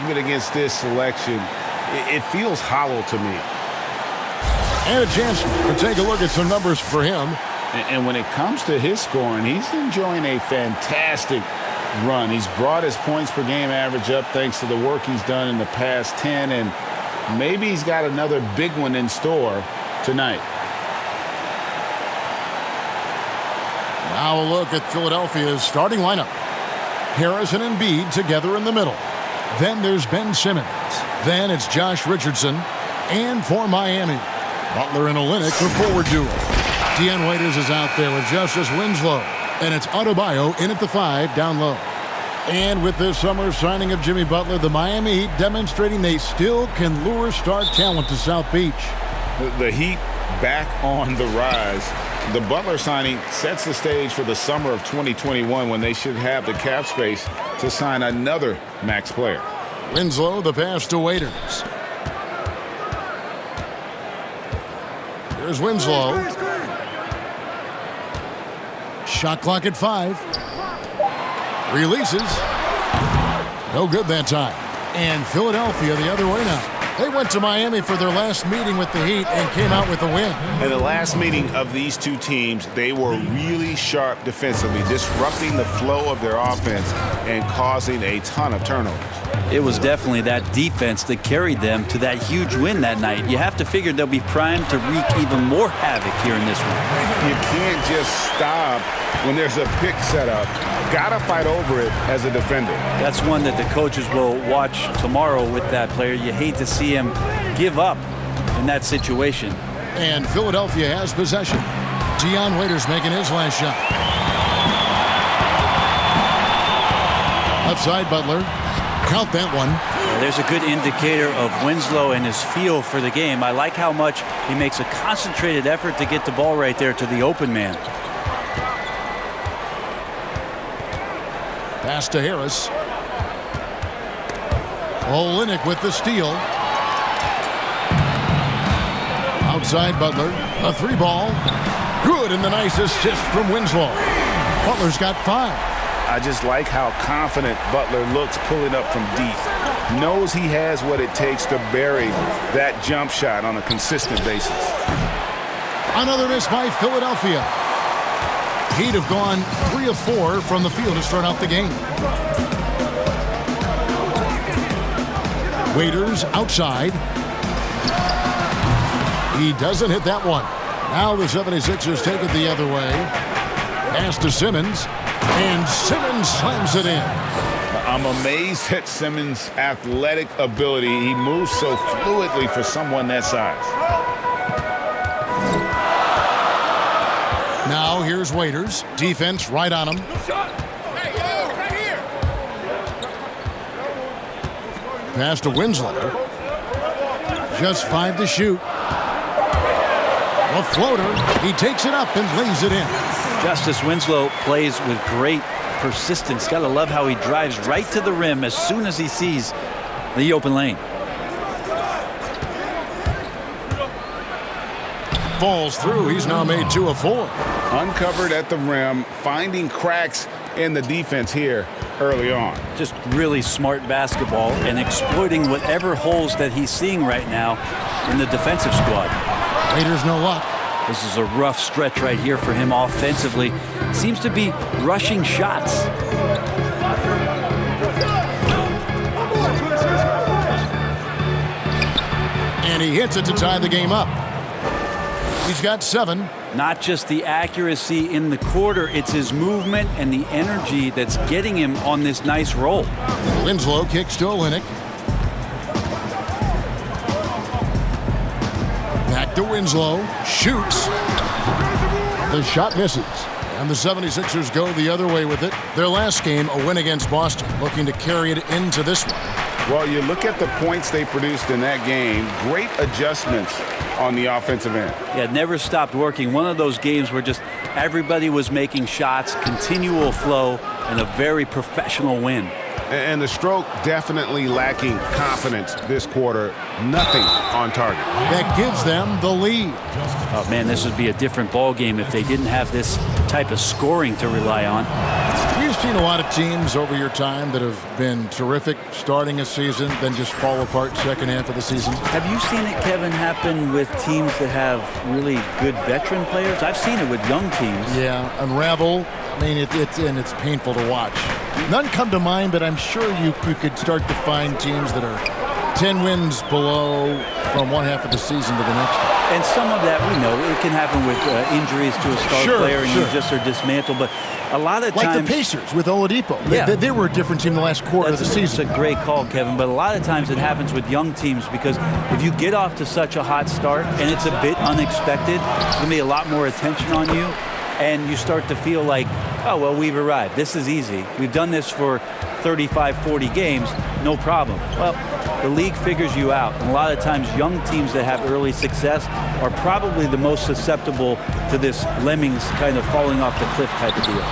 argument against this selection, it feels hollow to me. And a chance to take a look at some numbers for him. And when it comes to his scoring, he's enjoying a fantastic run. He's brought his points per game average up thanks to the work he's done in the past 10, and maybe he's got another big one in store tonight. Now a look at Philadelphia's starting lineup. Harris and Embiid together in the middle. Then there's Ben Simmons. Then it's Josh Richardson. And for Miami, Butler and Olynyk for forward duo. Dion Waiters is out there with Justice Winslow. And it's Adebayo in at the 5 down low. And with this summer signing of Jimmy Butler, the Miami Heat demonstrating they still can lure star talent to South Beach. The Heat back on the rise. The Butler signing sets the stage for the summer of 2021 when they should have the cap space to sign another max player. Winslow, the pass to Waiters. Here's Winslow. Shot clock at 5. Releases. No good that time. And Philadelphia the other way now. They went to Miami for their last meeting with the Heat and came out with a win. In the last meeting of these two teams, they were really sharp defensively, disrupting the flow of their offense and causing a ton of turnovers. It was definitely that defense that carried them to that huge win that night. You have to figure they'll be primed to wreak even more havoc here in this one. You can't just stop when there's a pick set up. Gotta fight over it as a defender. That's one that the coaches will watch tomorrow with that player. You hate to see him give up in that situation. And Philadelphia has possession. Dion Waiters making his last shot. Left side, Butler. Count that one. There's a good indicator of Winslow and his feel for the game. I like how much he makes a concentrated effort to get the ball right there to the open man. Pass to Harris. Olynyk with the steal. Outside Butler. A 3-ball. Good, and the nice assist from Winslow. Butler's got 5. I just like how confident Butler looks pulling up from deep. Knows he has what it takes to bury that jump shot on a consistent basis. Another miss by Philadelphia. Heat have gone 3 of 4 from the field to start out the game. Waiters outside. He doesn't hit that one. Now the 76ers take it the other way. Pass to Simmons. And Simmons slams it in. I'm amazed at Simmons' athletic ability. He moves so fluidly for someone that size. Now here's Waiters. Defense right on him. Pass to Winslow. Just 5 to shoot. A floater. He takes it up and lays it in. Justice Winslow plays with great persistence. Gotta love how he drives right to the rim as soon as he sees the open lane. Falls through. He's now made 2 of 4. Uncovered at the rim, finding cracks in the defense here early on. Just really smart basketball and exploiting whatever holes that he's seeing right now in the defensive squad. Waiters no luck. This is a rough stretch right here for him offensively. Seems to be rushing shots. And he hits it to tie the game up. He's got 7. Not just the accuracy in the quarter, it's his movement and the energy that's getting him on this nice roll. Winslow kicks to Olynyk. Back to Winslow. Shoots. The shot misses. And the 76ers go the other way with it. Their last game, a win against Boston, looking to carry it into this one. Well, you look at the points they produced in that game. Great adjustments on the offensive end. Yeah, it never stopped working. One of those games where just everybody was making shots, continual flow, and a very professional win. And the stroke definitely lacking confidence this quarter. Nothing on target. That gives them the lead. Oh, man, this would be a different ball game if they didn't have this type of scoring to rely on. Here's seen a lot of teams over your time that have been terrific starting a season, then just fall apart second half of the season? Have you seen it, Kevin, happen with teams that have really good veteran players? I've seen it with young teams. Yeah, unravel. I mean, it's painful to watch. None come to mind, but I'm sure you could start to find teams that are 10 wins below from one half of the season to the next. And some of that, we know, it can happen with injuries to a star player and you just are dismantled. But a lot of times... Like the Pacers with Oladipo. Yeah. They were a different team the last quarter of the season. That's a great call, Kevin. But a lot of times it happens with young teams because if you get off to such a hot start and it's a bit unexpected, there's going to be a lot more attention on you. And you start to feel like, oh, well, we've arrived. This is easy. We've done this for 35, 40 games. No problem. Well, the league figures you out. And a lot of times young teams that have early success are probably the most susceptible to this lemmings kind of falling off the cliff type of deal.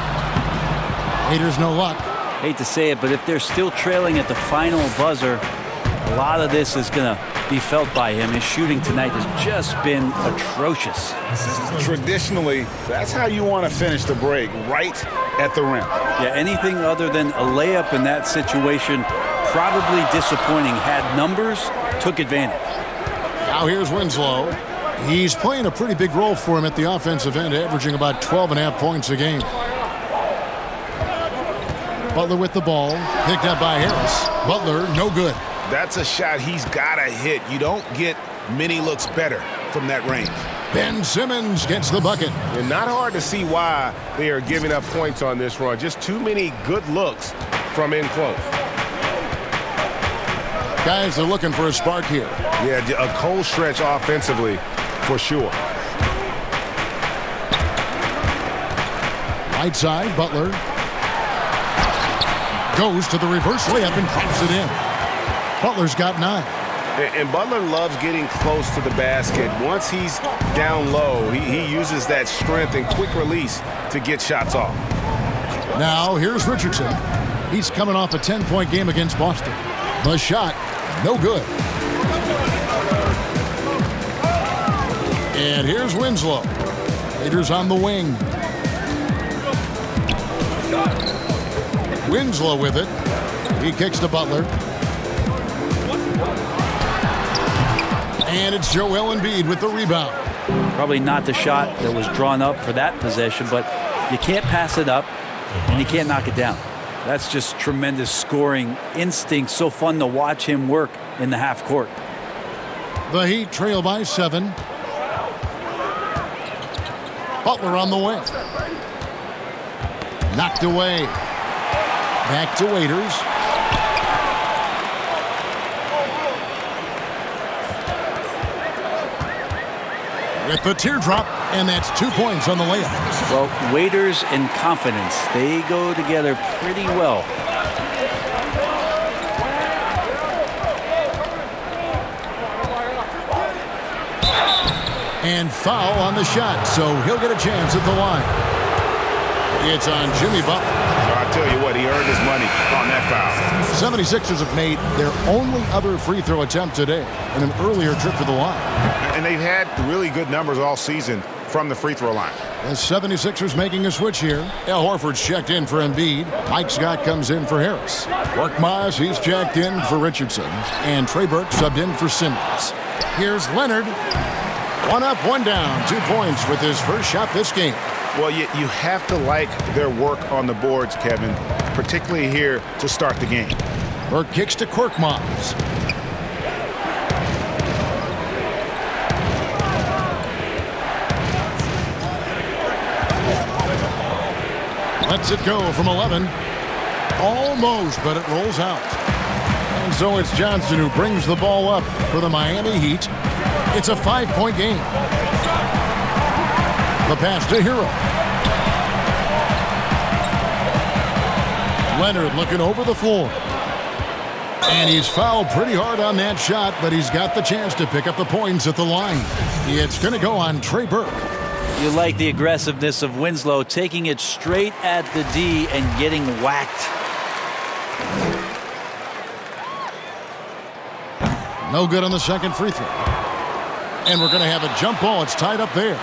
Haters no luck. Hate to say it, but if they're still trailing at the final buzzer, a lot of this is going to be felt by him. His shooting tonight has just been atrocious. Traditionally, that's how you want to finish the break, right at the rim. Yeah, anything other than a layup in that situation, probably disappointing. Had numbers, took advantage. Now here's Winslow. He's playing a pretty big role for him at the offensive end, averaging about 12.5 points a game. Butler with the ball, picked up by Harris. Butler, no good. That's a shot he's got to hit. You don't get many looks better from that range. Ben Simmons gets the bucket. And not hard to see why they are giving up points on this run. Just too many good looks from in close. Guys are looking for a spark here. Yeah, a cold stretch offensively for sure. Right side, Butler goes to the reverse layup and drops it in. Butler's got 9. And Butler loves getting close to the basket. Once he's down low, he uses that strength and quick release to get shots off. Now here's Richardson. He's coming off a 10-point game against Boston. The shot, no good. And here's Winslow. Raiders on the wing. Winslow with it. He kicks to Butler. And it's Joel Embiid with the rebound. Probably not the shot that was drawn up for that possession, but you can't pass it up and you can't knock it down. That's just tremendous scoring instinct. So fun to watch him work in the half court. The Heat trail by 7. Butler on the wing. Knocked away. Back to Waiters. With the teardrop, and that's 2 points on the layup. Well, Waiters and confidence, they go together pretty well. And foul on the shot, so he'll get a chance at the line. It's on Jimmy Butler. I'll tell you what, he earned his money on that foul. 76ers have made their only other free throw attempt today in an earlier trip to the line. And they've had really good numbers all season from the free throw line. The 76ers making a switch here. Al Horford's checked in for Embiid. Mike Scott comes in for Harris. Korkmaz, he's checked in for Richardson. And Trey Burke subbed in for Simmons. Here's Leonard. 1 up, 1 down. 2 points with his first shot this game. Well, you have to like their work on the boards, Kevin, particularly here to start the game. Burke kicks to Korkmaz. Lets it go from 11. Almost, but it rolls out. And so it's Johnson who brings the ball up for the Miami Heat. It's a 5-point game. The pass to Hero. Leonard looking over the floor. And he's fouled pretty hard on that shot, but he's got the chance to pick up the points at the line. It's going to go on Trey Burke. You like the aggressiveness of Winslow, taking it straight at the D and getting whacked. No good on the second free throw. And we're going to have a jump ball. It's tied up there.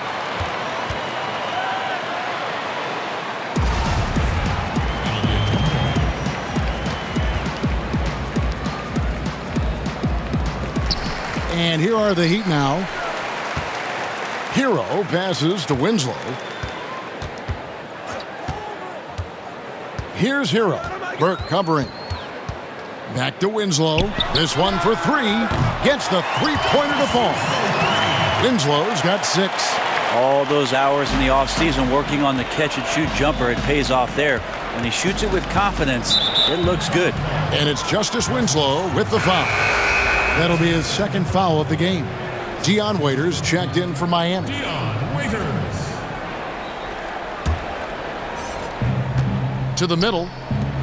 And here are the Heat now. Hero passes to Winslow. Here's Hero. Burke covering. Back to Winslow. This one for three. Gets the three-pointer to fall. Winslow's got 6. All those hours in the offseason working on the catch-and-shoot jumper, it pays off there. When he shoots it with confidence, it looks good. And it's Justice Winslow with the foul. That'll be his second foul of the game. Dion Waiters checked in for Miami. Dion Waiters. To the middle.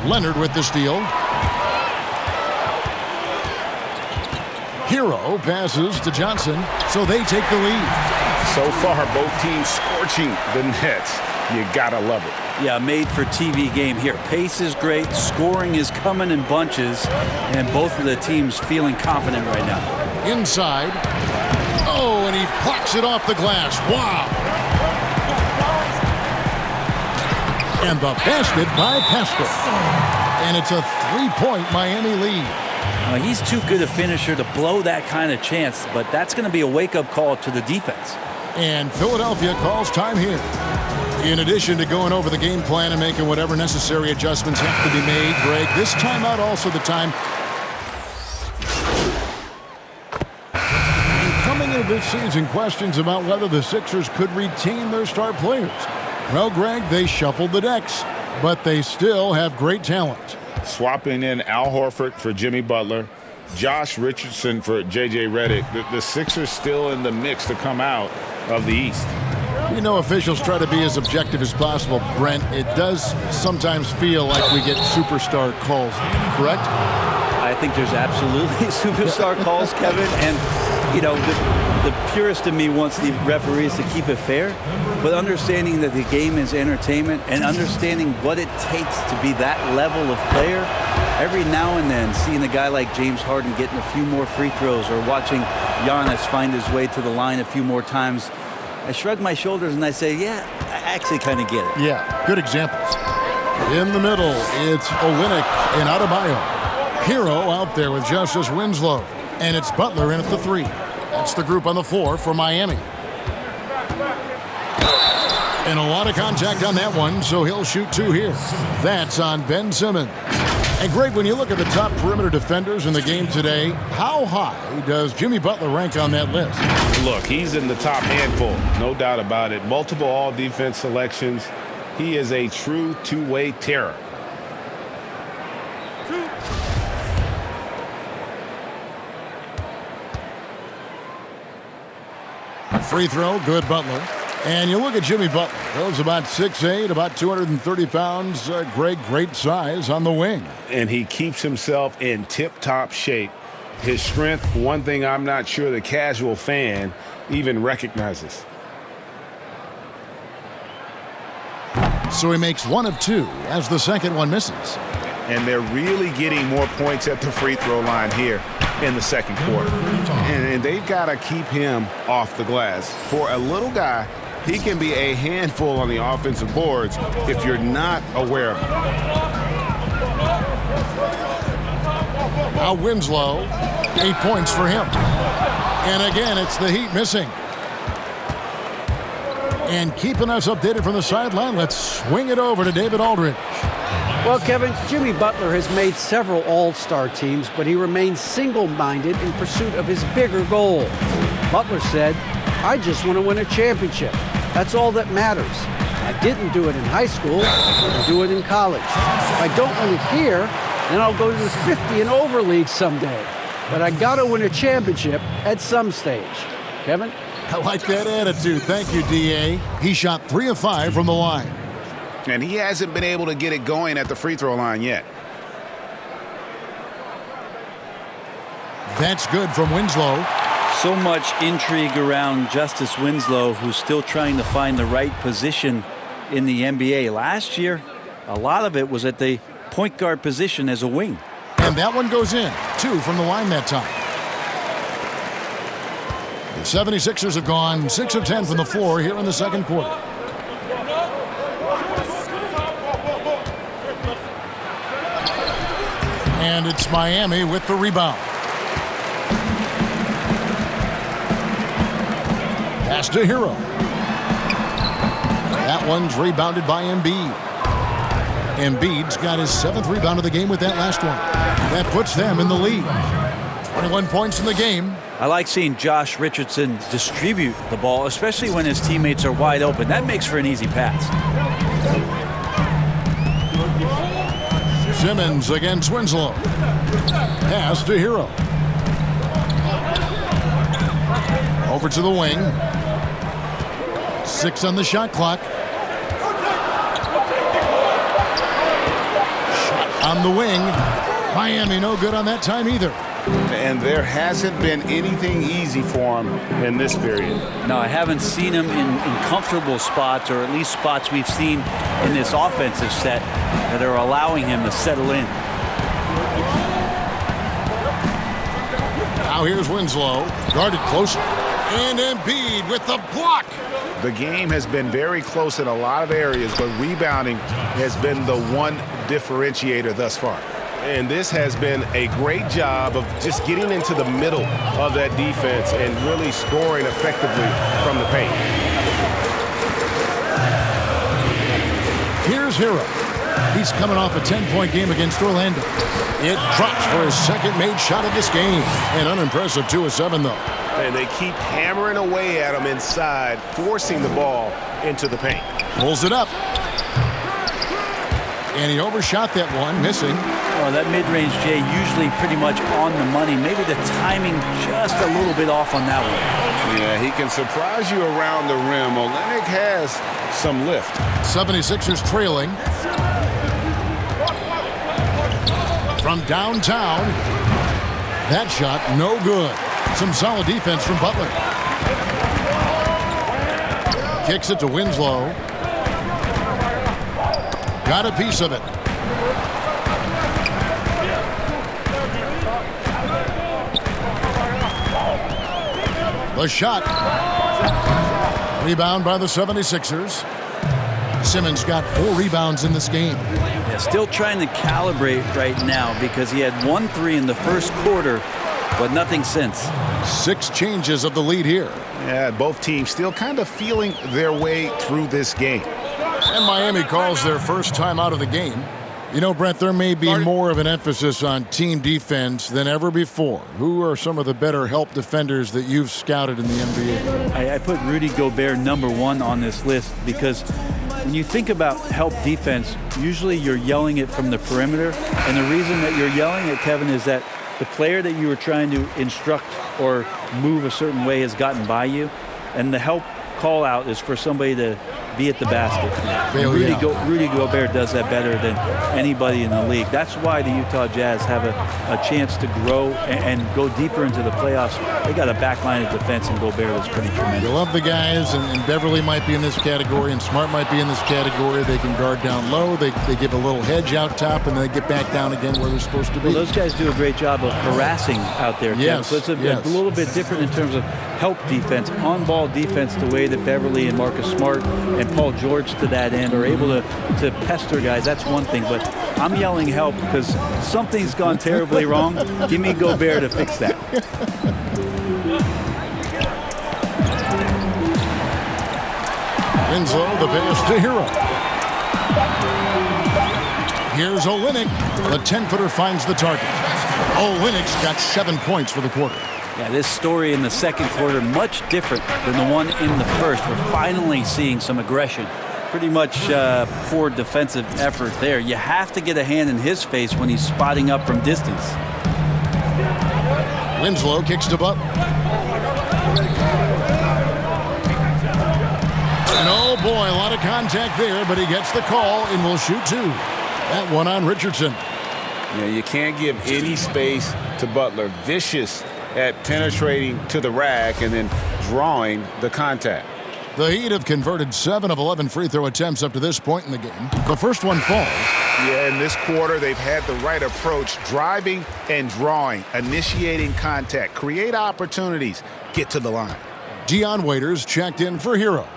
Leonard with the steal. Hero passes to Johnson, so they take the lead. So far, both teams scorching the Nets. You gotta love it. Yeah, made for TV game here. Pace is great, scoring is coming in bunches, and both of the teams feeling confident right now. Inside. Oh, and he plucks it off the glass. Wow. And the basket by Pascal. And it's a three-point Miami lead. He's too good a finisher to blow that kind of chance, but that's going to be a wake-up call to the defense. And Philadelphia calls time here. In addition to going over the game plan and making whatever necessary adjustments have to be made, Greg, this timeout also the time. And coming into this season, questions about whether the Sixers could retain their star players. Well, Greg, they shuffled the decks, but they still have great talent. Swapping in Al Horford for Jimmy Butler, Josh Richardson for J.J. Redick. The Sixers still in the mix to come out of the East. You know, officials try to be as objective as possible, Brent. It does sometimes feel like we get superstar calls, correct? I think there's absolutely superstar calls, Kevin. And, you know, the purist in me wants the referees to keep it fair, but understanding that the game is entertainment and understanding what it takes to be that level of player, every now and then seeing a guy like James Harden getting a few more free throws or watching Giannis find his way to the line a few more times, I shrug my shoulders and I say, yeah, I actually kind of get it. Yeah, good examples. In the middle, it's Olynyk and Adebayo. Hero out there with Justice Winslow. And it's Butler in at the 3. That's the group on the floor for Miami. And a lot of contact on that one, so he'll shoot 2 here. That's on Ben Simmons. And Greg, when you look at the top perimeter defenders in the game today, how high does Jimmy Butler rank on that list? Look, he's in the top handful, no doubt about it. Multiple all-defense selections. He is a true two-way terror. Free throw, good Butler. And you look at Jimmy Butler. He's about 6'8", about 230 pounds. Greg, great size on the wing. And he keeps himself in tip-top shape. His strength, one thing I'm not sure the casual fan even recognizes. So he makes 1 of 2 as the second one misses. And they're really getting more points at the free throw line here in the second quarter. And they've got to keep him off the glass. For a little guy, he can be a handful on the offensive boards if you're not aware of him. Now Winslow, 8 points for him. And again, it's the Heat missing. And keeping us updated from the sideline, let's swing it over to David Aldridge. Well, Kevin, Jimmy Butler has made several all-star teams, but he remains single-minded in pursuit of his bigger goal. Butler said, "I just want to win a championship. That's all that matters. I didn't do it in high school. I'll do it in college. If I don't win it here, then I'll go to the 50 and over league someday. But I got to win a championship at some stage." Kevin? I like that attitude. Thank you, D.A. He shot 3 of 5 from the line. And he hasn't been able to get it going at the free throw line yet. That's good from Winslow. So much intrigue around Justice Winslow, who's still trying to find the right position in the NBA. Last year, a lot of it was at the point guard position as a wing. And that one goes in. 2 from the line that time. The 76ers have gone 6 of 10 from the floor here in the second quarter. And it's Miami with the rebound. Pass to Hero. That one's rebounded by Embiid. Embiid's got his 7th rebound of the game with that last one. That puts them in the lead. 21 points in the game. I like seeing Josh Richardson distribute the ball, especially when his teammates are wide open. That makes for an easy pass. Simmons against Winslow. Pass to Hero. Over to the wing. 6 on the shot clock. Shot on the wing. Miami no good on that time either. And there hasn't been anything easy for him in this period. No, I haven't seen him in comfortable spots, or at least spots we've seen in this offensive set that are allowing him to settle in. Now here's Winslow. Guarded closer. And Embiid with the block. The game has been very close in a lot of areas, but rebounding has been the one differentiator thus far. And this has been a great job of just getting into the middle of that defense and really scoring effectively from the paint. Here's Hero. He's coming off a 10-point game against Orlando. It drops for his second made shot of this game. An unimpressive 2 of 7, though. And they keep hammering away at him inside, forcing the ball into the paint. Pulls it up. And he overshot that one, missing. Well, that mid-range, Jay, usually pretty much on the money. Maybe the timing just a little bit off on that one. Yeah, he can surprise you around the rim. Olenek has some lift. 76ers trailing. From downtown. That shot, no good. Some solid defense from Butler. Kicks it to Winslow. Got a piece of it. The shot. Rebound by the 76ers. Simmons got 4 rebounds in this game. Yeah, still trying to calibrate right now because he had 1 3 in the first quarter, but nothing since. 6 changes of the lead here. Yeah, both teams still kind of feeling their way through this game. And Miami calls their first time out of the game. You know, Brett, there may be more of an emphasis on team defense than ever before. Who are some of the better help defenders that you've scouted in the NBA? I put Rudy Gobert #1 on this list because when you think about help defense, usually you're yelling it from the perimeter. And the reason that you're yelling it, Kevin, is that the player that you were trying to instruct or move a certain way has gotten by you. And the help call out is for somebody to be at the basket. Rudy Gobert does that better than anybody in the league. That's why the Utah Jazz have a chance to grow and go deeper into the playoffs. They got a back line of defense, and Gobert is pretty tremendous. You love the guys, and Beverly might be in this category, and Smart might be in this category. They can guard down low. They give a little hedge out top, and then they get back down again where they're supposed to be. Well, those guys do a great job of harassing out there, Kevin. Yes, So it's a little bit different in terms of help defense, on-ball defense, the way that Beverly and Marcus Smart and Paul George to that end are able to pester guys. That's one thing, but I'm yelling help because something's gone terribly wrong. Give me Gobert to fix that. Winslow, the pass to Hero. Here's Olenek. The 10-footer finds the target. Olenek's got 7 points for the quarter. Yeah, this story in the second quarter, much different than the one in the first. We're finally seeing some aggression. Pretty much poor defensive effort there. You have to get a hand in his face when he's spotting up from distance. Winslow kicks to Butler. And oh boy, a lot of contact there, but he gets the call and will shoot 2. That one on Richardson. Yeah, you can't give any space to Butler. Vicious at penetrating to the rack and then drawing the contact. The Heat have converted 7 of 11 free throw attempts up to this point in the game. The first one falls. Yeah, in this quarter, they've had the right approach, driving and drawing, initiating contact, create opportunities, get to the line. Dion Waiters checked in for Hero.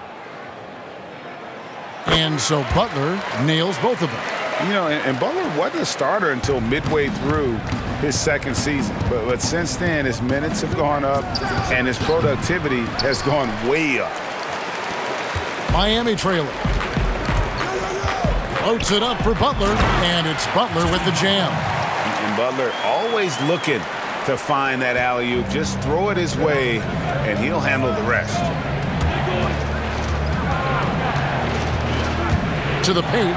And so Butler nails both of them. You know, and Butler wasn't a starter until midway through his second season. But since then, his minutes have gone up and his productivity has gone way up. Miami trailing. Floats it up for Butler, and it's Butler with the jam. And Butler always looking to find that alley-oop. Just throw it his way, and he'll handle the rest. To the paint.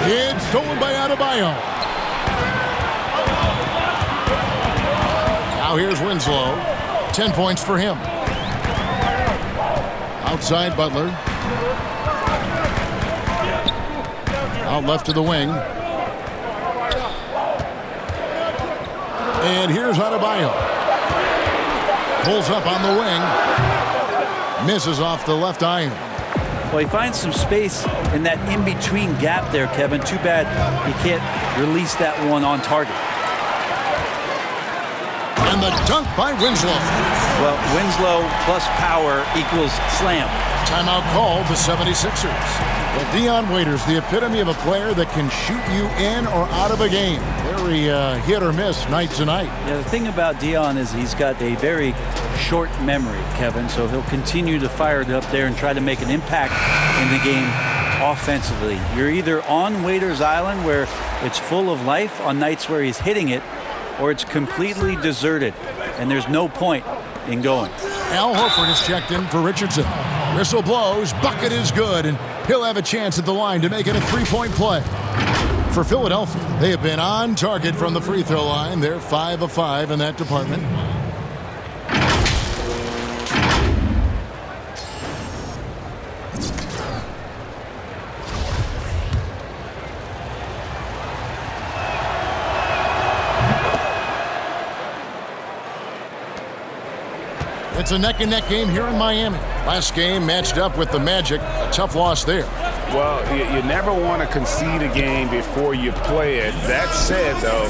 It's stolen by Adebayo. Now here's Winslow. 10 points for him. Outside Butler. Out left to the wing. And here's Adebayo. Pulls up on the wing. Misses off the left iron. Well, he finds some space in that in-between gap there, Kevin. Too bad he can't release that one on target. And the dunk by Winslow. Well, Winslow plus power equals slam. Timeout called the 76ers. Well, Dion Waiters, the epitome of a player that can shoot you in or out of a game. Very hit or miss night to night. Yeah, the thing about Dion is he's got a very short memory, Kevin, so he'll continue to fire it up there and try to make an impact in the game offensively. You're either on Waiters Island where it's full of life on nights where he's hitting it, or it's completely deserted, and there's no point in going. Al Horford is checked in for Richardson. Whistle blows, bucket is good, and he'll have a chance at the line to make it a three-point play. For Philadelphia, they have been on target from the free throw line. They're 5 of 5 in that department. It's a neck-and-neck game here in Miami. Last game matched up with the Magic. A tough loss there. Well, you never want to concede a game before you play it. That said, though,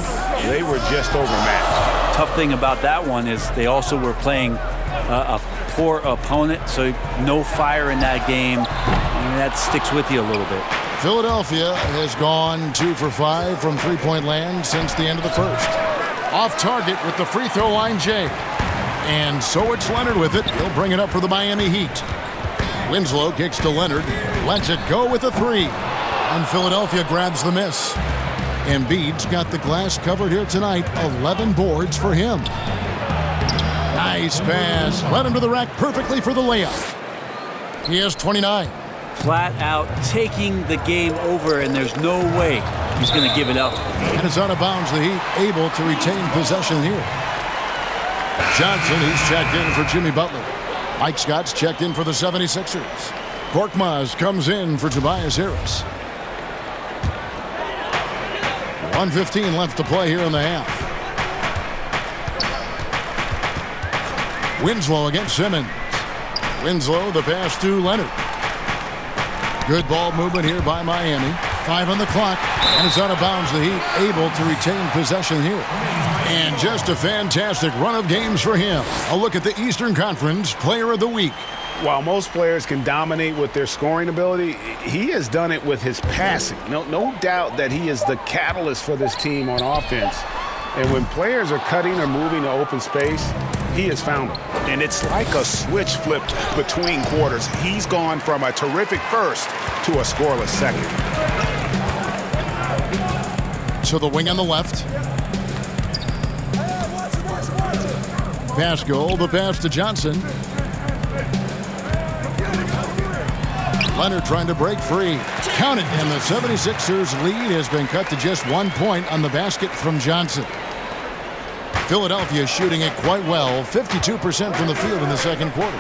they were just overmatched. Tough thing about that one is they also were playing a poor opponent, so no fire in that game. And that sticks with you a little bit. Philadelphia has gone 2 for 5 from three-point land since the end of the first. Off target with the free throw line, Jay. And so it's Leonard with it. He'll bring it up for the Miami Heat. Winslow kicks to Leonard. Lets it go with a three. And Philadelphia grabs the miss. Embiid's got the glass covered here tonight. 11 boards for him. Nice pass. Led him to the rack perfectly for the layup. He has 29. Flat out taking the game over, and there's no way he's going to give it up. And it's out of bounds. The Heat able to retain possession here. Johnson, he's checked in for Jimmy Butler. Mike Scott's checked in for the 76ers. Korkmaz comes in for Tobias Harris. 1:15 left to play here in the half. Winslow against Simmons. Winslow, the pass to Leonard. Good ball movement here by Miami. 5 on the clock, and it's out of bounds. The Heat able to retain possession here. And just a fantastic run of games for him. A look at the Eastern Conference Player of the Week. While most players can dominate with their scoring ability, he has done it with his passing. No doubt that he is the catalyst for this team on offense. And when players are cutting or moving to open space, he has found them. And it's like a switch flipped between quarters. He's gone from a terrific first to a scoreless second. To the wing on the left. Pass goal, the pass to Johnson. Leonard trying to break free. Count it, and the 76ers lead has been cut to just 1 point on the basket from Johnson. Philadelphia shooting it quite well, 52% from the field in the second quarter.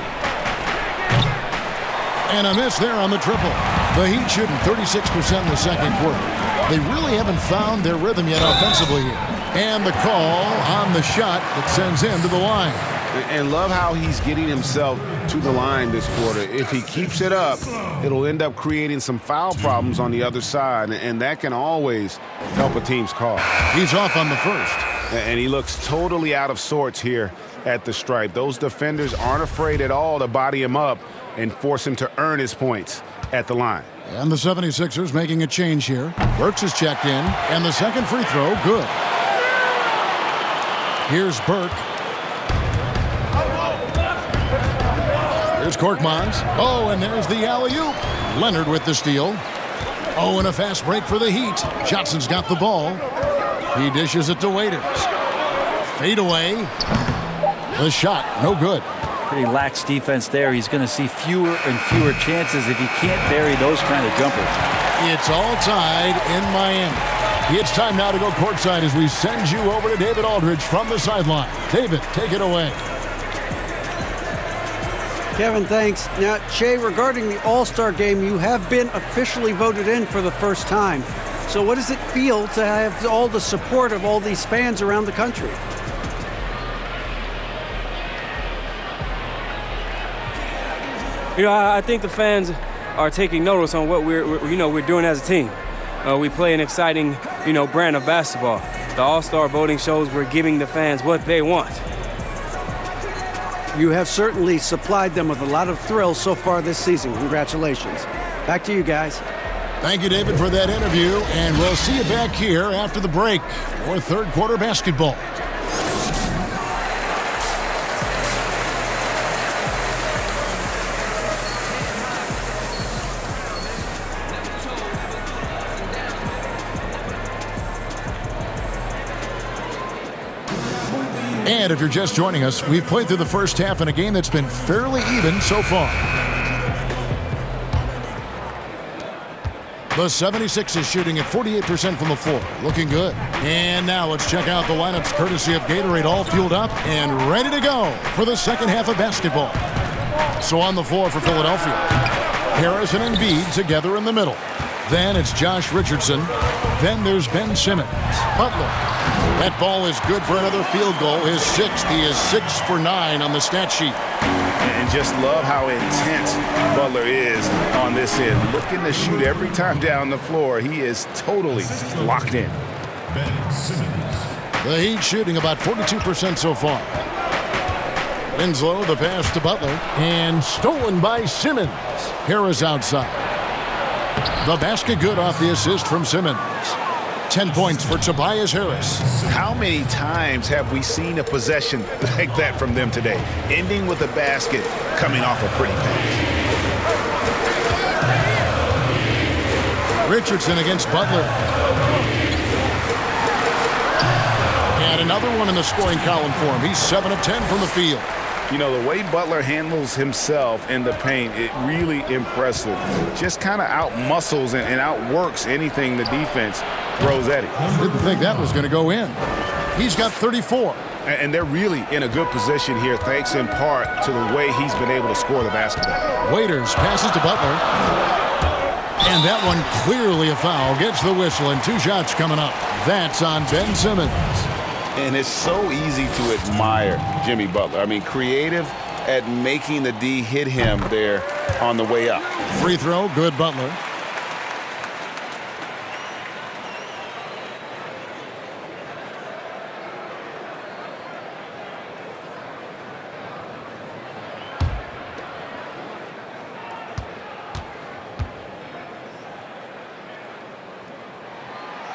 And a miss there on the triple. The Heat shooting 36% in the second quarter. They really haven't found their rhythm yet offensively here. And the call on the shot that sends him to the line. And love how he's getting himself to the line this quarter. If he keeps it up, it'll end up creating some foul problems on the other side, and that can always help a team's cause. He's off on the first. And he looks totally out of sorts here at the stripe. Those defenders aren't afraid at all to body him up and force him to earn his points at the line. And the 76ers making a change here. Burks is checked in, and the second free throw, good. Here's Burke. Here's Korkmaz. Oh, and there's the alley-oop. Leonard with the steal. Oh, and a fast break for the Heat. Johnson's got the ball. He dishes it to Waiters. Fade away. The shot, no good. Pretty lax defense there. He's going to see fewer and fewer chances if he can't bury those kind of jumpers. It's all tied in Miami. It's time now to go courtside as we send you over to David Aldridge from the sideline. David, take it away. Kevin, thanks. Now, Shea, regarding the All-Star game, you have been officially voted in for the first time. So what does it feel to have all the support of all these fans around the country? You know, I think the fans are taking notice on what we're doing as a team. We play an exciting, brand of basketball. The All-Star voting shows we're giving the fans what they want. You have certainly supplied them with a lot of thrills so far this season. Congratulations. Back to you guys. Thank you, David, for that interview, and we'll see you back here after the break for third quarter basketball. And if you're just joining us, we've played through the first half in a game that's been fairly even so far. The 76ers shooting at 48% from the floor. Looking good. And now let's check out the lineups courtesy of Gatorade, all fueled up and ready to go for the second half of basketball. So on the floor for Philadelphia, Harris and Embiid together in the middle. Then it's Josh Richardson. Then there's Ben Simmons. Butler. That ball is good for another field goal. His sixth. He is 6 for 9 on the stat sheet. And just love how intense Butler is on this end. Looking to shoot every time down the floor. He is totally locked in. The Heat shooting about 42% so far. Winslow, the pass to Butler. And stolen by Simmons. Harris outside. The basket good off the assist from Simmons. 10 points for Tobias Harris. How many times have we seen a possession like that from them today? Ending with a basket coming off a pretty pass. Richardson against Butler. And another one in the scoring column for him. He's 7 of 10 from the field. You know, the way Butler handles himself in the paint, it really impressive. Just kind of out-muscles and outworks anything the defense throws at him. Didn't think that was going to go in. He's got 34. And they're really in a good position here, thanks in part to the way he's been able to score the basketball. Waiters passes to Butler. And that one clearly a foul. Gets the whistle, and 2 shots coming up. That's on Ben Simmons. And it's so easy to admire Jimmy Butler. I mean, creative at making the D hit him there on the way up. Free throw, good Butler.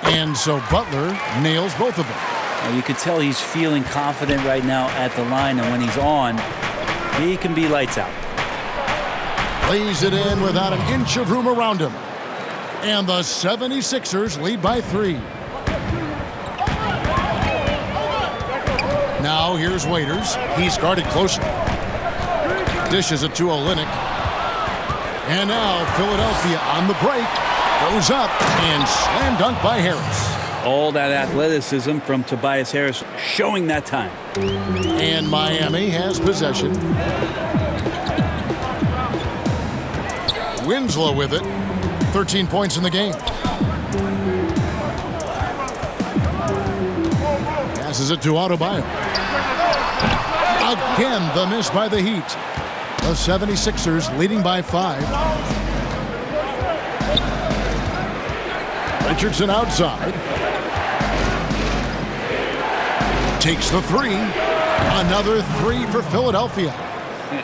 And so Butler nails both of them. You can tell he's feeling confident right now at the line, and when he's on, he can be lights out. Lays it in without an inch of room around him. And the 76ers lead by 3. Now here's Waiters. He's guarded closely. Dishes it to Olynyk. And now Philadelphia on the break. Goes up and slam dunk by Harris. All that athleticism from Tobias Harris showing that time. And Miami has possession. Winslow with it. 13 points in the game. Passes it to Adebayo. Again, the miss by the Heat. The 76ers leading by 5. Richardson outside. Takes the 3. Another 3 for Philadelphia.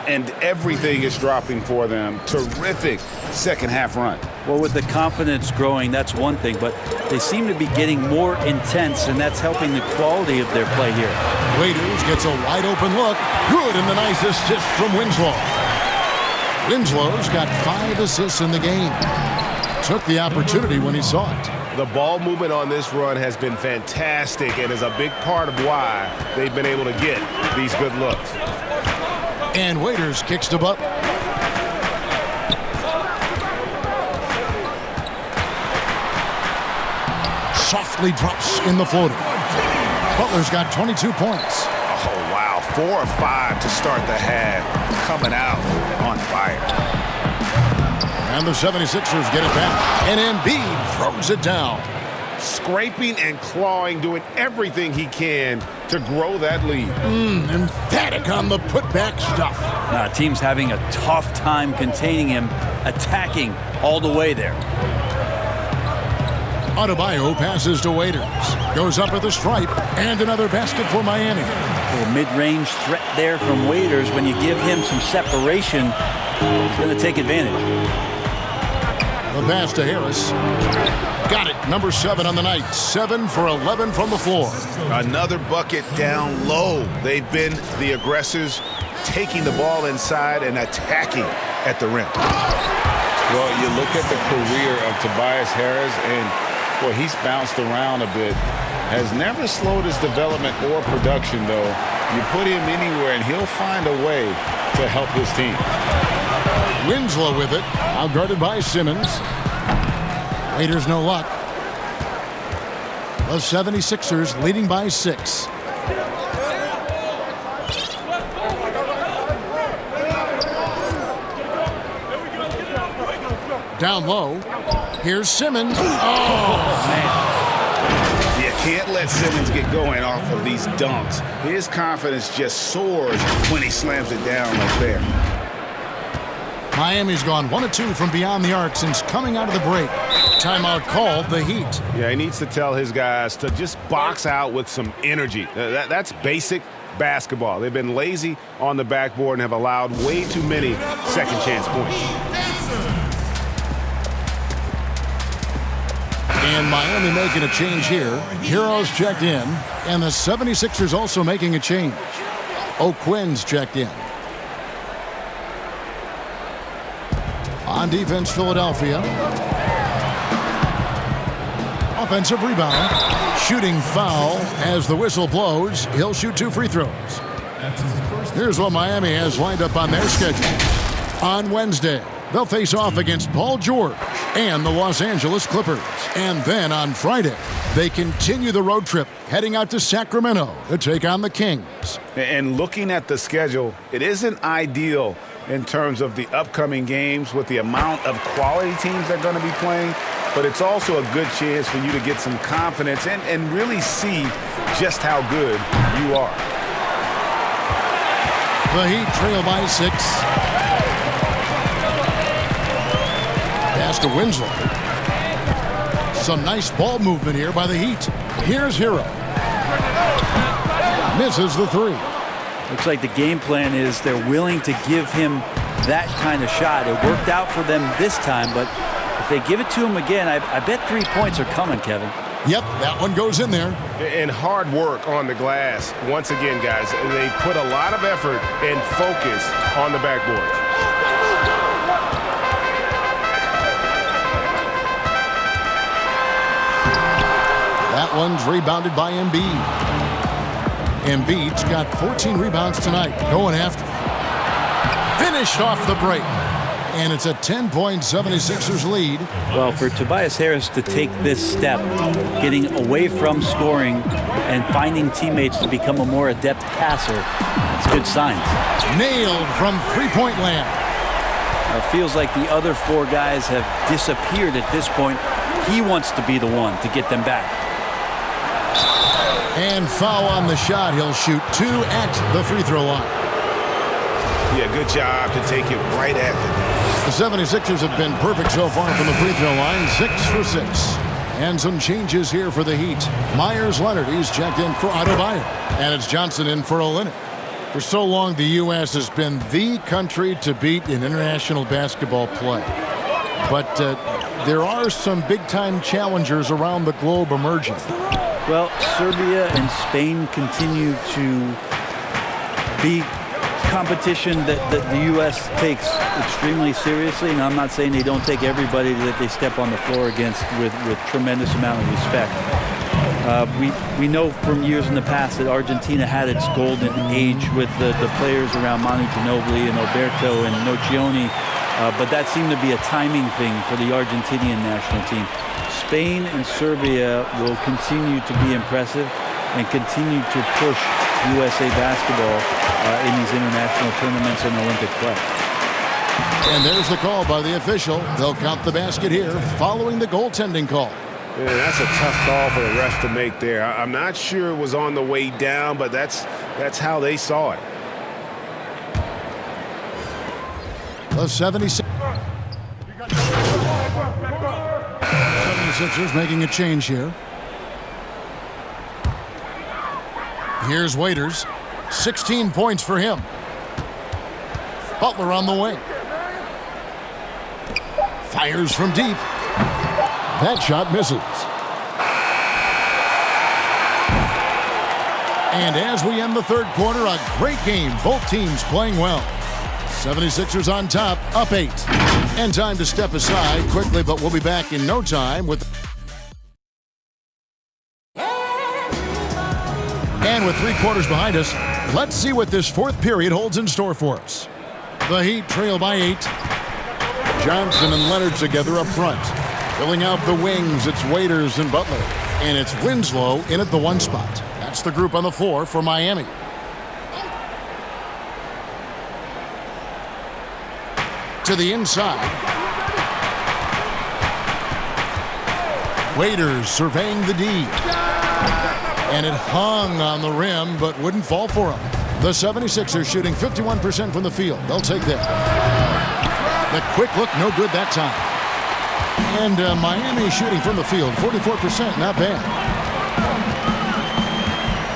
And everything is dropping for them. Terrific second half run. Well, with the confidence growing, that's one thing, but they seem to be getting more intense, and that's helping the quality of their play here. Waiters gets a wide open look. Good, and the nice assist from Winslow. Winslow's got 5 assists in the game. Took the opportunity when he saw it. The ball movement on this run has been fantastic and is a big part of why they've been able to get these good looks. And Waiters kicks to Butler. Softly drops in the floater. Butler's got 22 points. Oh, wow. 4 of 5 to start the half. Coming out on fire. And the 76ers get it back. And Embiid throws it down. Scraping and clawing, doing everything he can to grow that lead. Emphatic on the putback stuff. Team's having a tough time containing him, attacking all the way there. Adebayo passes to Waiters. Goes up at the stripe. And another basket for Miami. A little mid-range threat there from Waiters. When you give him some separation, he's going to take advantage. The pass to Harris. Got it. Number 7 on the night. 7 for 11 from the floor. Another bucket down low. They've been the aggressors, taking the ball inside and attacking at the rim. Well, you look at the career of Tobias Harris, and boy, he's bounced around a bit. Has never slowed his development or production, though. You put him anywhere, and he'll find a way to help his team. Winslow with it. Outguarded by Simmons. Waiters no luck. The 76ers leading by 6. Down low. Here's Simmons. Oh, You can't let Simmons get going off of these dunks. His confidence just soars when he slams it down like there. Miami's gone 1 of 2 from beyond the arc since coming out of the break. Timeout called, the Heat. Yeah, he needs to tell his guys to just box out with some energy. That's basic basketball. They've been lazy on the backboard and have allowed way too many second chance points. And Miami making a change here. Heroes checked in, and the 76ers also making a change. O'Quinn's checked in. On defense, Philadelphia. Offensive rebound. Shooting foul as the whistle blows. He'll shoot 2 free throws. Here's what Miami has lined up on their schedule. On Wednesday, they'll face off against Paul George and the Los Angeles Clippers. And then on Friday, they continue the road trip, heading out to Sacramento to take on the Kings. And looking at the schedule, it isn't ideal in terms of the upcoming games with the amount of quality teams that are going to be playing, but it's also a good chance for you to get some confidence and really see just how good you are. The Heat trail by 6. Pass to Winslow. Some nice ball movement here by the Heat. Here's Hero. Misses the 3. Looks like the game plan is they're willing to give him that kind of shot. It worked out for them this time, but if they give it to him again, I bet 3 points are coming, Kevin. Yep, that one goes in there. And hard work on the glass. Once again, guys, they put a lot of effort and focus on the backboard. That one's rebounded by Embiid. Embiid's got 14 rebounds tonight, going after it. Finished off the break. And it's a 10-point 76ers lead. Well, for Tobias Harris to take this step, getting away from scoring and finding teammates to become a more adept passer, that's good signs. Nailed from three-point land. It feels like the other 4 guys have disappeared at this point. He wants to be the one to get them back. And foul on the shot. He'll shoot 2 at the free throw line. Yeah, good job to take it right at the The 76ers have been perfect so far from the free throw line, 6 for 6. And some changes here for the Heat. Myers Leonard, he's checked in for Adebayo. And it's Johnson in for Olynyk. For so long, the U.S. has been the country to beat in international basketball play. But there are some big-time challengers around the globe emerging. Well, Serbia and Spain continue to be competition that the U.S. takes extremely seriously. And I'm not saying they don't take everybody that they step on the floor against with tremendous amount of respect. We know from years in the past that Argentina had its golden age with the players around Manu Ginobili and Alberto and Nocioni, but that seemed to be a timing thing for the Argentinian national team. Spain and Serbia will continue to be impressive and continue to push USA basketball in these international tournaments and Olympic play. And there's the call by the official. They'll count the basket here following the goaltending call. Yeah, that's a tough call for the ref to make there. I'm not sure it was on the way down, but that's how they saw it. The 76ers making a change here. Here's Waiters. 16 points for him. Butler on the wing. Fires from deep. That shot misses. And as we end the third quarter, a great game. Both teams playing well. 76ers on top, up 8. And time to step aside quickly, but we'll be back in no time with... And with 3 quarters behind us, let's see what this fourth period holds in store for us. The Heat trail by 8. Johnson and Leonard together up front. Filling out the wings, it's Waiters and Butler. And it's Winslow in at the 1 spot. That's the group on the floor for Miami. To the inside. Waiters surveying the D. And it hung on the rim, but wouldn't fall for him. The 76ers shooting 51% from the field. They'll take that. The quick look, no good that time. And Miami shooting from the field, 44%, not bad.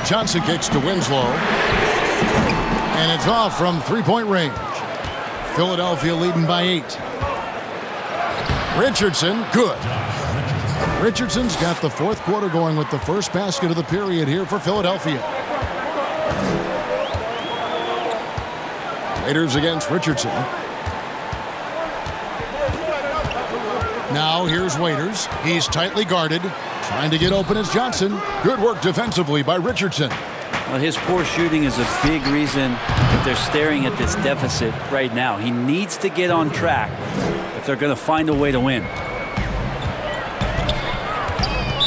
Johnson kicks to Winslow. And it's off from three-point range. Philadelphia leading by 8. Richardson, good. Richardson's got the fourth quarter going with the first basket of the period here for Philadelphia. Raiders against Richardson. Now here's Waiters. He's tightly guarded. Trying to get open is Johnson. Good work defensively by Richardson. Well, his poor shooting is a big reason that they're staring at this deficit right now. He needs to get on track if they're going to find a way to win.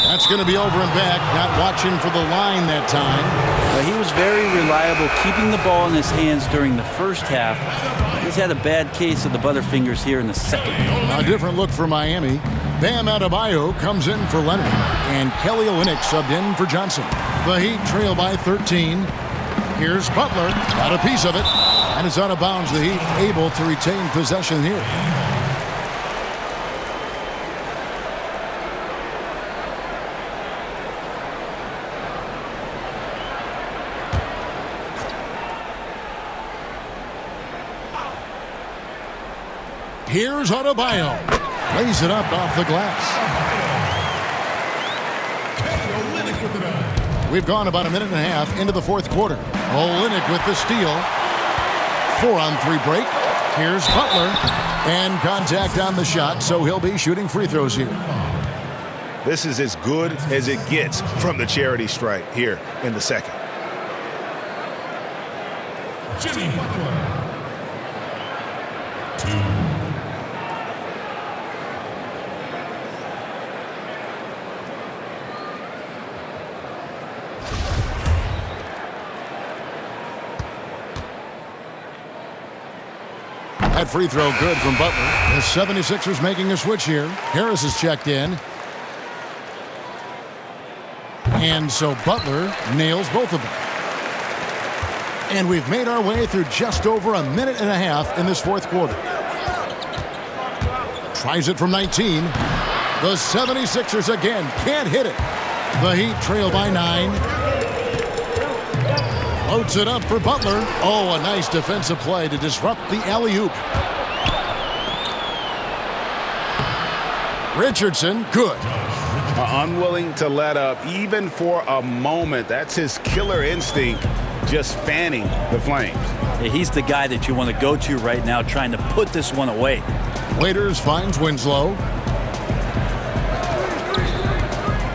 That's going to be over and back. Not watching for the line that time. He was very reliable, keeping the ball in his hands during the first half. He's had a bad case of the butterfingers here in the second. A different look for Miami. Bam Adebayo comes in for Leonard. And Kelly Olynyk subbed in for Johnson. The Heat trail by 13. Here's Butler. Got a piece of it. And it's out of bounds. The Heat able to retain possession here. Here's Adebayo. Lays it up off the glass. We've gone about a minute and a half into the fourth quarter. Olynyk with the steal. 4-on-3 break. Here's Butler. And contact on the shot, so he'll be shooting free throws here. This is as good as it gets from the charity stripe here in the second. Jimmy Butler. 2. That free throw good from Butler. The 76ers making a switch here. Harris is checked in. And so Butler nails both of them. And we've made our way through just over a minute and a half in this fourth quarter. Tries it from 19. The 76ers again can't hit it. The Heat trail by 9. Floats it up for Butler. Oh, a nice defensive play to disrupt the alley-oop. Richardson, good. Unwilling to let up even for a moment. That's his killer instinct, just fanning the flames. Yeah, he's the guy that you want to go to right now, trying to put this one away. Waiters finds Winslow.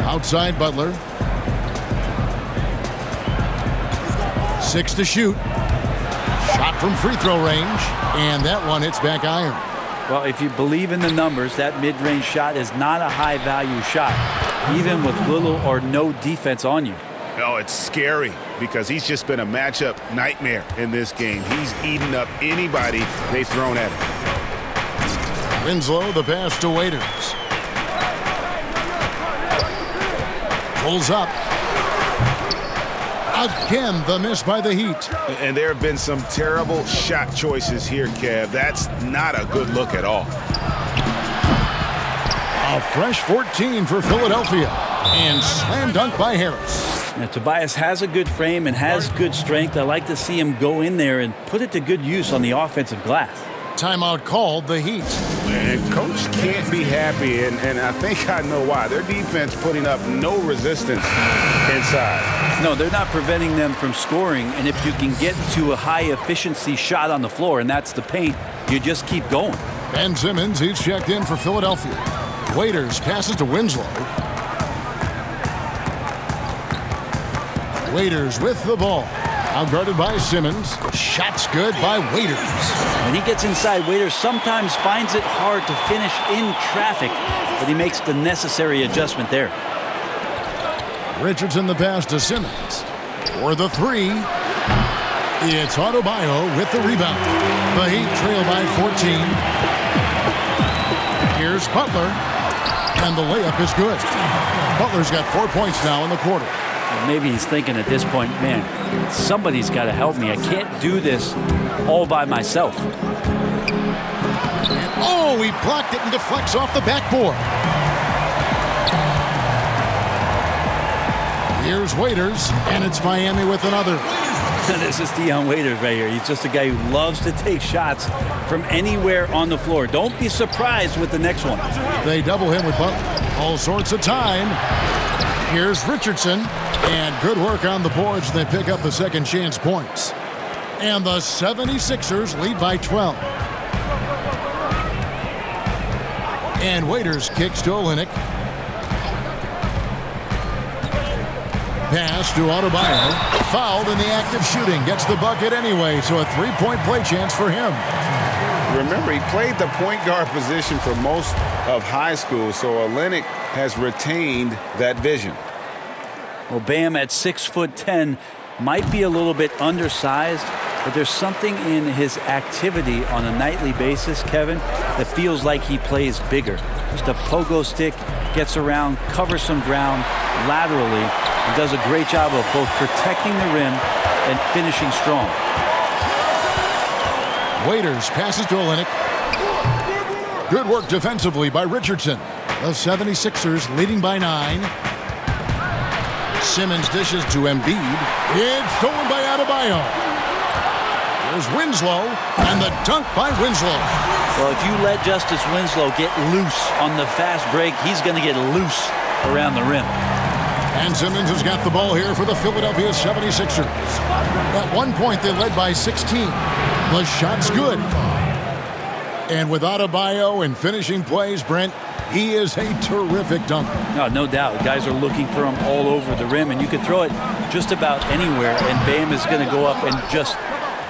Outside Butler. 6 to shoot. Shot from free throw range. And that one hits back iron. Well, if you believe in the numbers, that mid-range shot is not a high-value shot, even with little or no defense on you. Oh, it's scary because he's just been a matchup nightmare in this game. He's eaten up anybody they've thrown at him. Winslow, the pass to Waiters. Pulls up. Again, the miss by the Heat. And there have been some terrible shot choices here, Kev. That's not a good look at all. A fresh 14 for Philadelphia. And slam dunk by Harris. Now, Tobias has a good frame and has good strength. I like to see him go in there and put it to good use on the offensive glass. Timeout called, the Heat. And coach can't be happy, and I think I know why. Their defense putting up no resistance inside. No, they're not preventing them from scoring, and if you can get to a high-efficiency shot on the floor, and that's the paint, you just keep going. Ben Simmons, he's checked in for Philadelphia. Waiters passes to Winslow. Waiters with the ball. Outguarded by Simmons. Shot's good by Waiters. When he gets inside, Waiters sometimes finds it hard to finish in traffic, but he makes the necessary adjustment there. Richardson the pass to Simmons. For the three. It's Adebayo with the rebound. The Heat trail by 14. Here's Butler. And the layup is good. Butler's got 4 points now in the quarter. Maybe he's thinking at this point, man, somebody's got to help me. I can't do this all by myself. And oh, he blocked it and deflects off the backboard. Here's Waiters, and it's Miami with another. This is Dion Waiters right here. He's just a guy who loves to take shots from anywhere on the floor. Don't be surprised with the next one. They double him with Butler. All sorts of time. Here's Richardson. And good work on the boards. They pick up the second chance points. And the 76ers lead by 12. And Waiters kicks to Olynyk. Pass to Adebayo. Fouled in the act of shooting. Gets the bucket anyway, so a three-point play chance for him. Remember, he played the point guard position for most of high school, so Olynyk has retained that vision. Well, Bam at 6'10" might be a little bit undersized, but there's something in his activity on a nightly basis, Kevin, that feels like he plays bigger. Just a pogo stick, gets around, covers some ground laterally, and does a great job of both protecting the rim and finishing strong. Waiters passes to Olynyk. Good work defensively by Richardson. The 76ers leading by 9. Simmons dishes to Embiid. It's stolen by Adebayo. There's Winslow, and the dunk by Winslow. Well, if you let Justice Winslow get loose on the fast break, he's going to get loose around the rim. And Simmons has got the ball here for the Philadelphia 76ers. At one point, they led by 16. The shot's good. And with Adebayo and finishing plays, Brent, he is a terrific dunker. No doubt. Guys are looking for him all over the rim, and you can throw it just about anywhere, and Bam is going to go up and just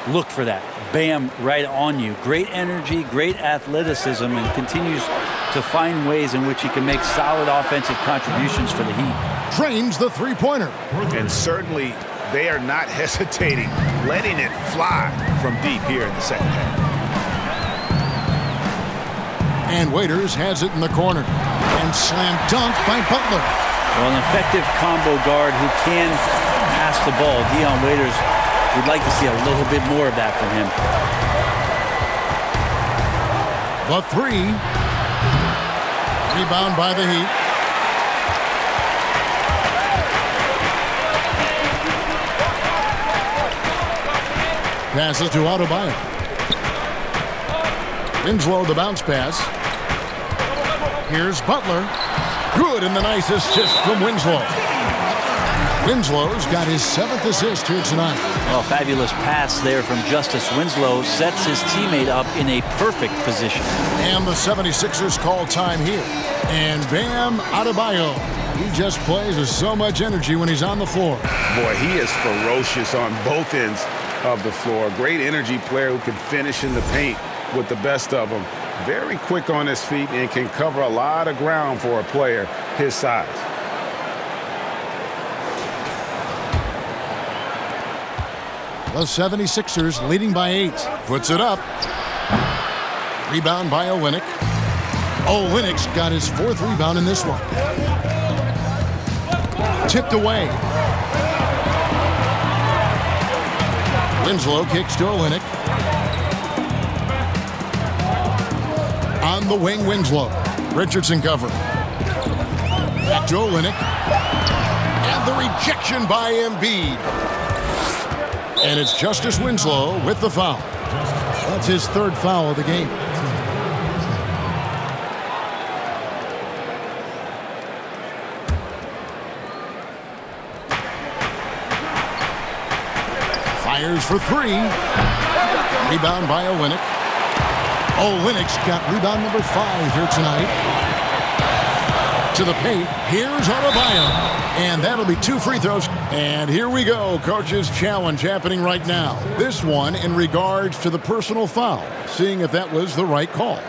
look for that. Bam right on you. Great energy, great athleticism, and continues to find ways in which he can make solid offensive contributions for the Heat. Drains the three-pointer. And certainly they are not hesitating, letting it fly from deep here in the second half. And Waiters has it in the corner. And slam dunk by Butler. Well, an effective combo guard who can pass the ball. Dion Waiters would like to see a little bit more of that from him. The three. Rebound by the Heat. Passes to Adebayo. Winslow the bounce pass. Here's Butler. Good, and the nice assist from Winslow. Winslow's got his 7th assist here tonight. Well, fabulous pass there from Justice Winslow. Sets his teammate up in a perfect position. And the 76ers call time here. And Bam Adebayo. He just plays with so much energy when he's on the floor. Boy, he is ferocious on both ends of the floor. Great energy player who can finish in the paint with the best of them. Very quick on his feet and can cover a lot of ground for a player his size. The 76ers leading by 8. Puts it up. Rebound by Olynyk. Olynyk's got his 4th rebound in this one. Tipped away. Winslow kicks to Olynyk. On the wing, Winslow. Richardson cover. Back to Olynyk. And the rejection by Embiid. And it's Justice Winslow with the foul. That's his 3rd foul of the game. Fires for 3. Rebound by Olynyk. Olynyk's got rebound number 5 here tonight. To the paint. Here's Adebayo. And that'll be 2 free throws. And here we go. Coach's challenge happening right now. This one in regards to the personal foul. Seeing if that was the right call.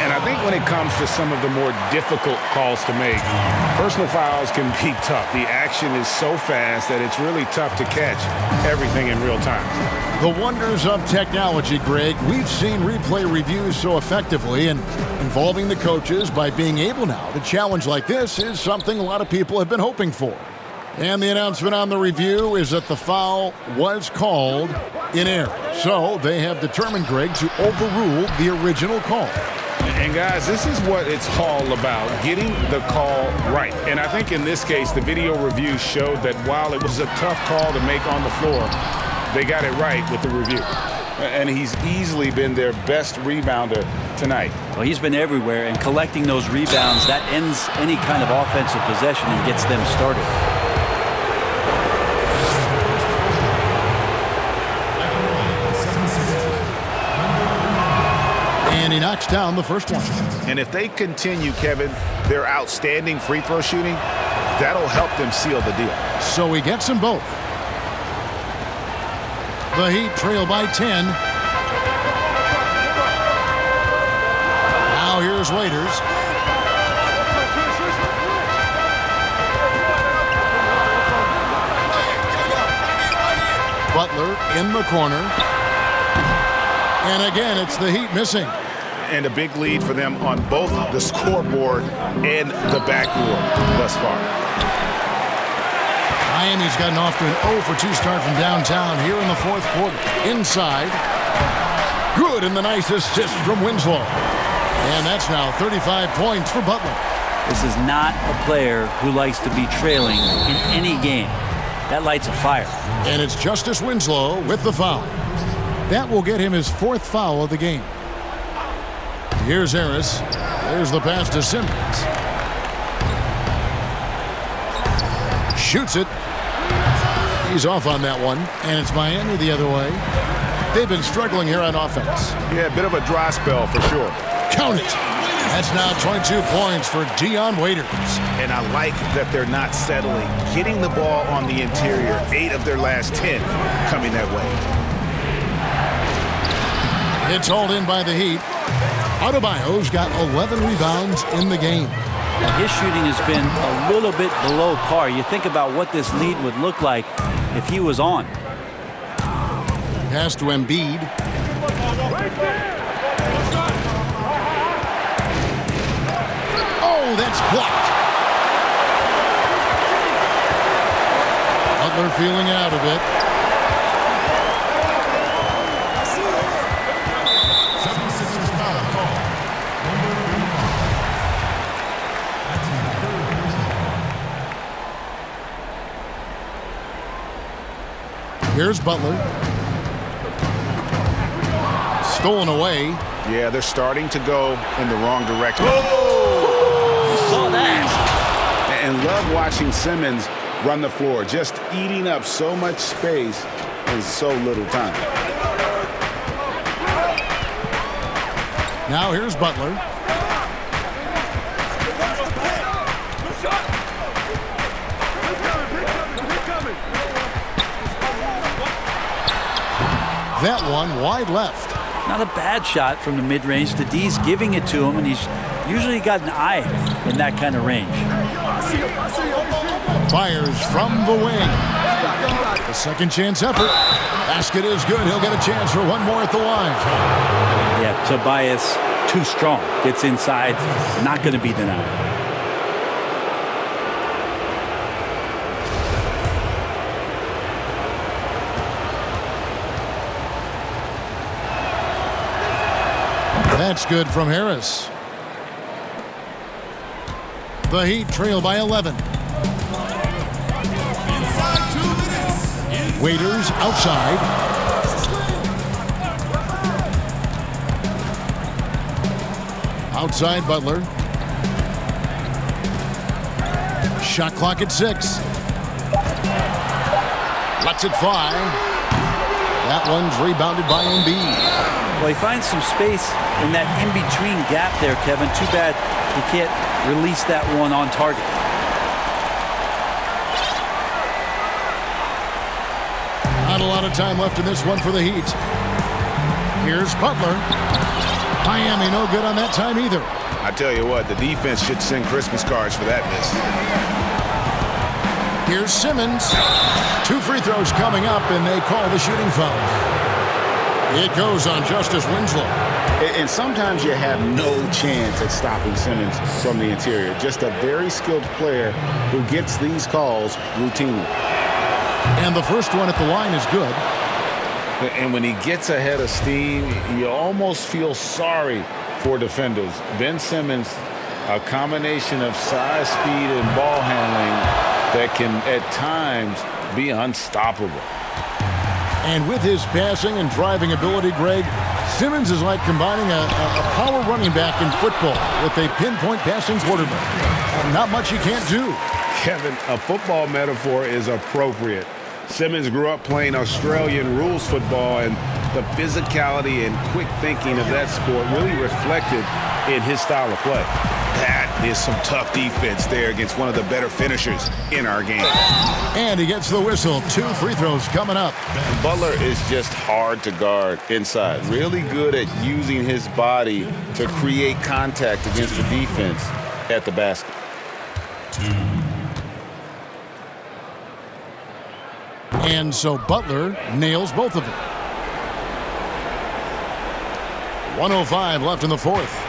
And I think when it comes to some of the more difficult calls to make, personal fouls can be tough. The action is so fast that it's really tough to catch everything in real time. The wonders of technology, Greg. We've seen replay reviews so effectively, and involving the coaches by being able now to challenge like this is something a lot of people have been hoping for. And the announcement on the review is that the foul was called in error. So they have determined, Greg, to overrule the original call. And guys, this is what it's all about, getting the call right. And I think in this case, the video review showed that while it was a tough call to make on the floor, they got it right with the review. And he's easily been their best rebounder tonight. Well, he's been everywhere, and collecting those rebounds, that ends any kind of offensive possession and gets them started. And he knocks down the first one. And if they continue, Kevin, their outstanding free throw shooting, that'll help them seal the deal. So he gets them both. The Heat trail by 10. Now here's Waiters. Butler in the corner. And again, it's the Heat missing. And a big lead for them on both the scoreboard and the backboard thus far. Miami's gotten off to an 0-for-2 start from downtown here in the 4th quarter. Inside. Good, and the nice assist from Winslow. And that's now 35 points for Butler. This is not a player who likes to be trailing in any game. That lights a fire. And it's Justice Winslow with the foul. That will get him his 4th foul of the game. Here's Harris. There's the pass to Simmons. Shoots it. He's off on that one. And it's Miami the other way. They've been struggling here on offense. Yeah, a bit of a dry spell for sure. Count it. That's now 22 points for Dion Waiters. And I like that they're not settling. Getting the ball on the interior, 8 of their last 10 coming that way. It's hauled in by the Heat. Adebayo's got 11 rebounds in the game. His shooting has been a little bit below par. You think about what this lead would look like if he was on. Pass to Embiid. Oh, that's blocked. Butler feeling out a bit. Here's Butler. Stolen away. Yeah, they're starting to go in the wrong direction. Saw that. And love watching Simmons run the floor, just eating up so much space in so little time. Now here's Butler. That one wide left. Not a bad shot from the mid-range. The D's giving it to him, and he's usually got an eye in that kind of range. Fires from the wing. A second chance effort. Basket is good. He'll get a chance for one more at the line. Yeah, Tobias, too strong. Gets inside. Not going to be denied. That's good from Harris. The Heat trail by 11. Waiters outside. Outside Butler. Shot clock at 6. Lets it fly. That one's rebounded by Embiid. Well, he finds some space in that in-between gap there, Kevin. Too bad he can't release that one on target. Not a lot of time left in this one for the Heat. Here's Butler. Miami no good on that time either. I tell you what, the defense should send Christmas cards for that miss. Here's Simmons. 2 free throws coming up, and they call the shooting foul. It goes on Justice Winslow. And sometimes you have no chance at stopping Simmons from the interior. Just a very skilled player who gets these calls routinely. And the first one at the line is good. And when he gets ahead of steam, you almost feel sorry for defenders. Ben Simmons, a combination of size, speed, and ball handling that can at times be unstoppable. And with his passing and driving ability, Greg, Simmons is like combining a power running back in football with a pinpoint passing quarterback. Not much he can't do. Kevin, a football metaphor is appropriate. Simmons grew up playing Australian rules football, and the physicality and quick thinking of that sport really reflected in his style of play. That is some tough defense there against one of the better finishers in our game. And he gets the whistle. 2 free throws coming up. Butler is just hard to guard inside. Really good at using his body to create contact against the defense at the basket. And so Butler nails both of them. 1:05 left in the fourth.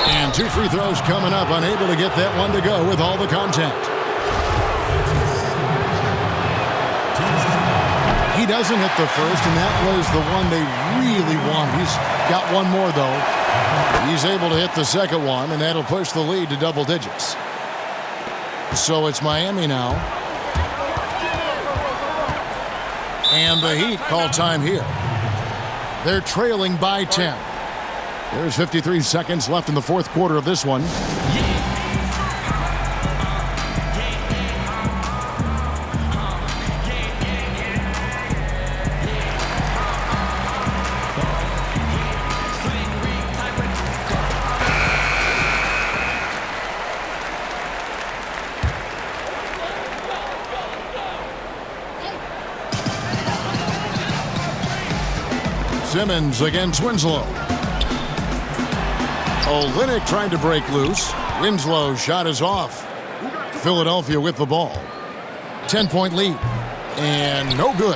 And 2 free throws coming up, unable to get that one to go with all the contact. He doesn't hit the first, and that was the one they really want. He's got one more, though. He's able to hit the second one, and that'll push the lead to double digits. So it's Miami now. And the Heat call time here. They're trailing by 10. There's 53 seconds left in the fourth quarter of this one. Simmons against Winslow. Olynyk trying to break loose. Winslow's shot is off. Philadelphia with the ball. 10-point lead. And no good.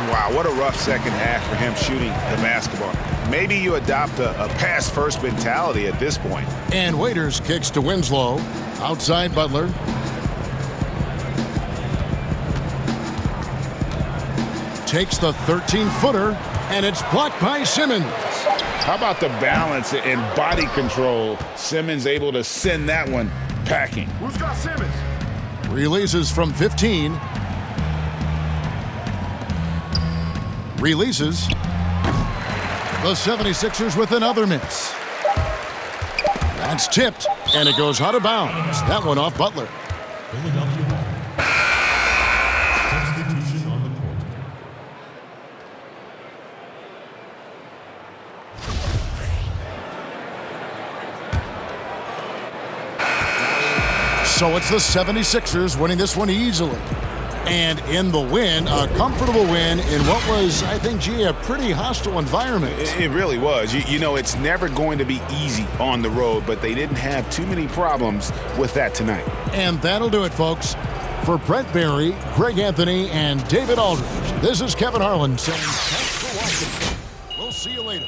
Wow, what a rough second half for him shooting the basketball. Maybe you adopt a pass-first mentality at this point. And Waiters kicks to Winslow. Outside Butler. Takes the 13-footer, and it's blocked by Simmons. How about the balance and body control? Simmons able to send that one packing. Who's got Simmons? Releases from 15. Releases. The 76ers with another miss. That's tipped, and it goes out of bounds. That one off Butler. Philadelphia ball. Substitution on the court. So it's the 76ers winning this one easily. And in the win, a comfortable win in what was, I think, a pretty hostile environment. It really was. You know, it's never going to be easy on the road, but they didn't have too many problems with that tonight. And that'll do it, folks. For Brent Barry, Greg Anthony, and David Aldridge, this is Kevin Harlan saying thanks for watching. We'll see you later.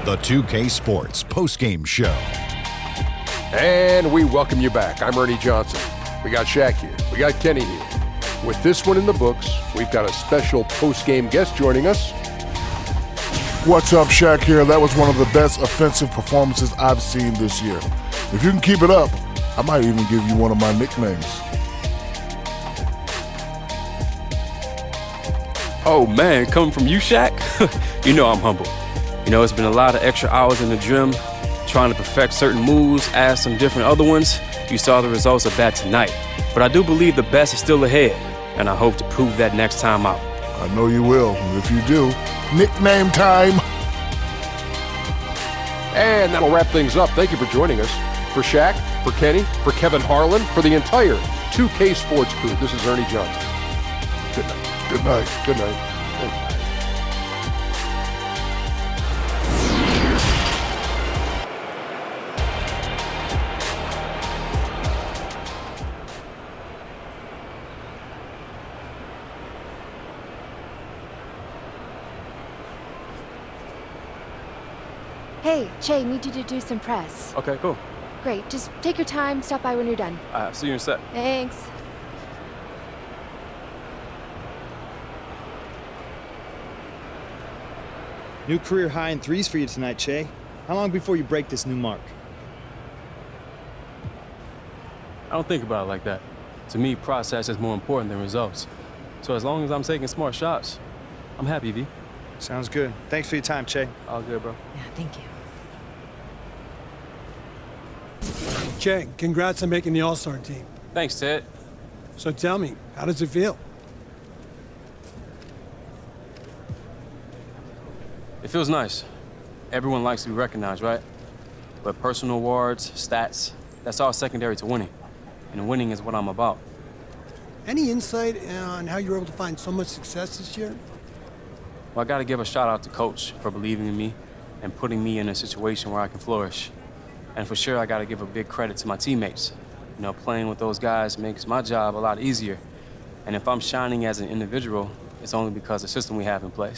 The 2K Sports postgame show. And we welcome you back. I'm Ernie Johnson. We got Shaq here. We got Kenny here. With this one in the books, we've got a special postgame guest joining us. What's up, Shaq here. That was one of the best offensive performances I've seen this year. If you can keep it up, I might even give you one of my nicknames. Oh man, coming from you, Shaq? You know I'm humble. You know, it's been a lot of extra hours in the gym, trying to perfect certain moves, add some different other ones. You saw the results of that tonight. But I do believe the best is still ahead, and I hope to prove that next time out. I know you will. And if you do, nickname time. And that'll wrap things up. Thank you for joining us. For Shaq, for Kenny, for Kevin Harlan, for the entire 2K Sports crew, this is Ernie Johnson. Good night. Good night. Good night. Good night. Hey, Che, need you to do some press. Okay, cool. Great, just take your time, stop by when you're done. See you in a sec. Thanks. New career high in threes for you tonight, Che. How long before you break this new mark? I don't think about it like that. To me, process is more important than results. So as long as I'm taking smart shots, I'm happy, V. Sounds good. Thanks for your time, Che. All good, bro. Yeah, thank you. Che, congrats on making the All-Star team. Thanks, Ted. So tell me, how does it feel? It feels nice. Everyone likes to be recognized, right? But personal awards, stats, that's all secondary to winning. And winning is what I'm about. Any insight on how you were able to find so much success this year? Well, I got to give a shout out to Coach for believing in me and putting me in a situation where I can flourish. And for sure, I got to give a big credit to my teammates. You know, playing with those guys makes my job a lot easier. And if I'm shining as an individual, it's only because of the system we have in place.